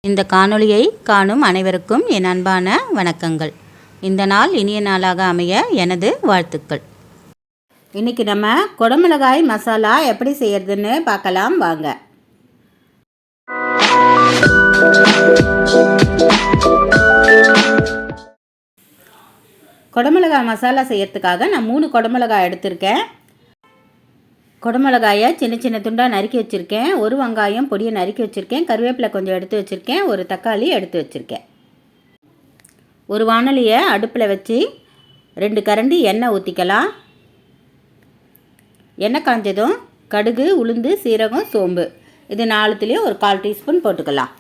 இந்த காணொளியை காணும் அனைவருக்கும் என் அன்பான வணக்கங்கள். இந்த நாள் இனிய நாளாக அமைய எனது வாழ்த்துக்கள். இன்றைக்கி நம்ம குடமிளகாய் மசாலா எப்படி செய்யறதுன்னு பார்க்கலாம் வாங்க. குடமிளகாய் மசாலா செய்யறதுக்காக நான் 3 குடமிளகாய் எடுத்திருக்கேன். குடமிளகாயை சின்ன சின்ன துண்டாக நறுக்கி வச்சுருக்கேன். ஒரு வெங்காயம் பொடியை நறுக்கி வச்சுருக்கேன். கருவேப்பிலை கொஞ்சம் எடுத்து வச்சுருக்கேன். ஒரு தக்காளி எடுத்து வச்சுருக்கேன். ஒரு வாணலியை அடுப்பில் வச்சு 2 கரண்டி எண்ணெய் ஊற்றிக்கலாம். எண்ணெய் காஞ்சதும் கடுகு, உளுந்து, சீரகம், சோம்பு இது 4த்துலேயும் ஒரு 1/4 டீஸ்பூன் போட்டுக்கலாம்.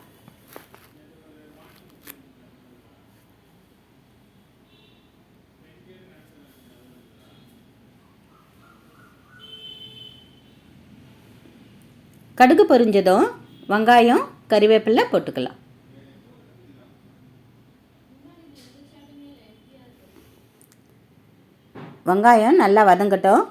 கடுகு பொரிஞ்சதும் வெங்காயம், கறிவேப்பிலை போட்டுக்கலாம். வெங்காயம் நல்லா வதங்கட்டும்.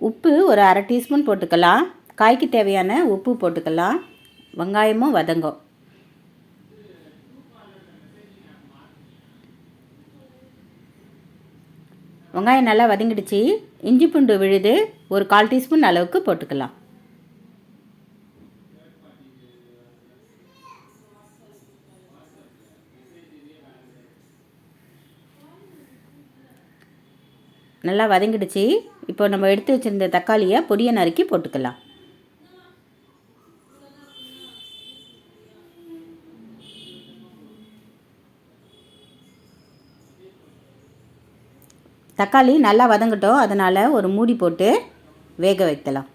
உப்பு ஒரு 1/2 டீஸ்பூன் போட்டுக்கலாம். காய்க்கு தேவையான உப்பு போட்டுக்கலாம். வெங்காயமும் வதங்கும். வெங்காயம் நல்லா வதங்கிடுச்சு. இஞ்சி பூண்டு விழுது ஒரு 1/4 டீஸ்பூன் அளவுக்கு போட்டுக்கலாம். நல்லா வதங்கிடுச்சு. இப்போ நம்ம எடுத்து வச்சுருந்த தக்காளியை பொடியை நறுக்கி போட்டுக்கலாம். தக்காளி நல்லா வதங்கட்டும். அதனால் ஒரு மூடி போட்டு வேக வைக்கலாம்.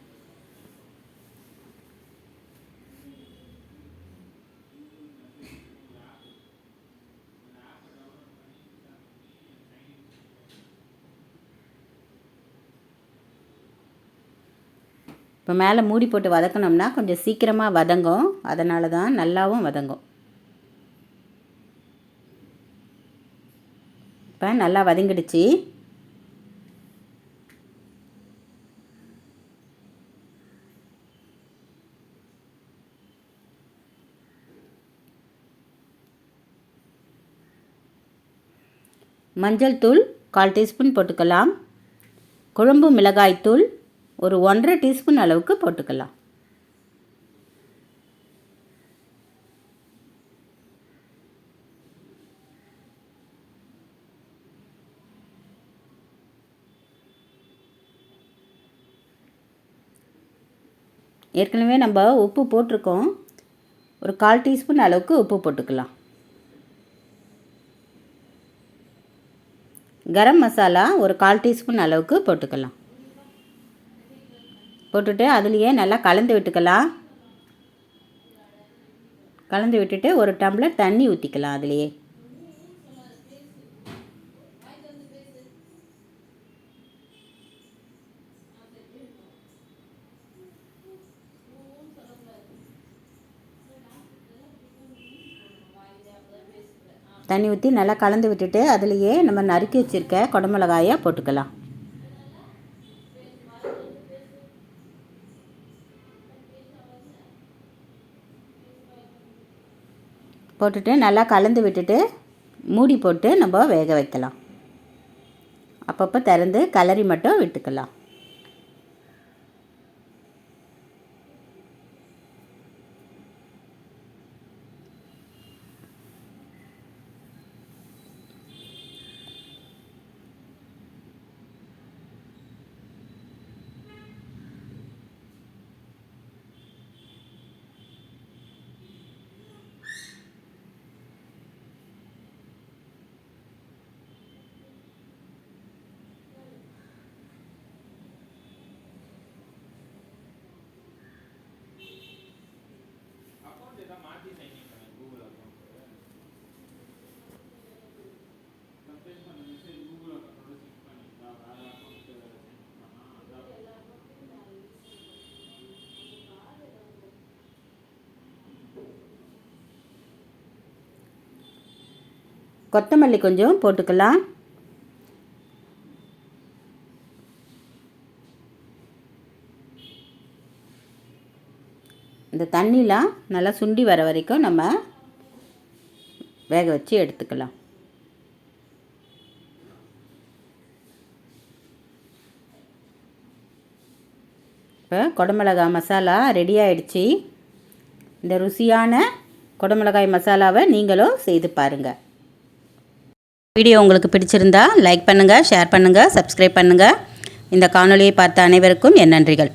இப்போ மேலே மூடி போட்டு வதக்கணும்னா கொஞ்சம் சீக்கிரமாக வதங்கும். அதனால தான் நல்லாவும் வதங்கும். இப்போ நல்லா வதங்கிடுச்சு. மஞ்சள் தூள் 1/4 டீஸ்பூன் போட்டுக்கலாம். குழம்பு மிளகாய் தூள் ஒரு 1/2 டீஸ்பூன் அளவுக்கு போட்டுக்கலாம். ஏற்கனவே நம்ம உப்பு போட்டிருக்கோம். ஒரு 1/4 டீஸ்பூன் அளவுக்கு உப்பு போட்டுக்கலாம். கரம் மசாலா ஒரு 1/4 டீஸ்பூன் அளவுக்கு போட்டுக்கலாம். போட்டுட்டு அதுலேயே நல்லா கலந்து விட்டுக்கலாம். கலந்து விட்டுட்டு ஒரு டம்ளர் தண்ணி ஊற்றிக்கலாம். அதுலேயே தண்ணி ஊற்றி நல்லா கலந்து விட்டுட்டு அதுலேயே நம்ம நறுக்கி வச்சுருக்க குடமிளகாயை போட்டுக்கலாம். போட்டுட்டு நல்லா கலந்து விட்டுட்டு மூடி போட்டு நம்ம வேக வைக்கலாம். அப்பப்போ திறந்து கலரி மட்டும் விட்டுக்கலாம். கொத்தமல்லி கொஞ்சம் போட்டுக்கலாம். இந்த தண்ணிலாம் நல்லா சுண்டி வர வரைக்கும் நம்ம வேக வச்சு எடுத்துக்கலாம். இப்போ குடமிளகாய் மசாலா ரெடி ஆகிடுச்சி. இந்த ருசியான குடமிளகாய் மசாலாவை நீங்களும் செய்து பாருங்கள். வீடியோ உங்களுக்கு பிடிச்சிருந்தா லைக் பண்ணுங்கள், ஷேர் பண்ணுங்கள், சப்ஸ்கிரைப் பண்ணுங்கள். இந்த காணொளியை பார்த்த அனைவருக்கும் என் நன்றிகள்.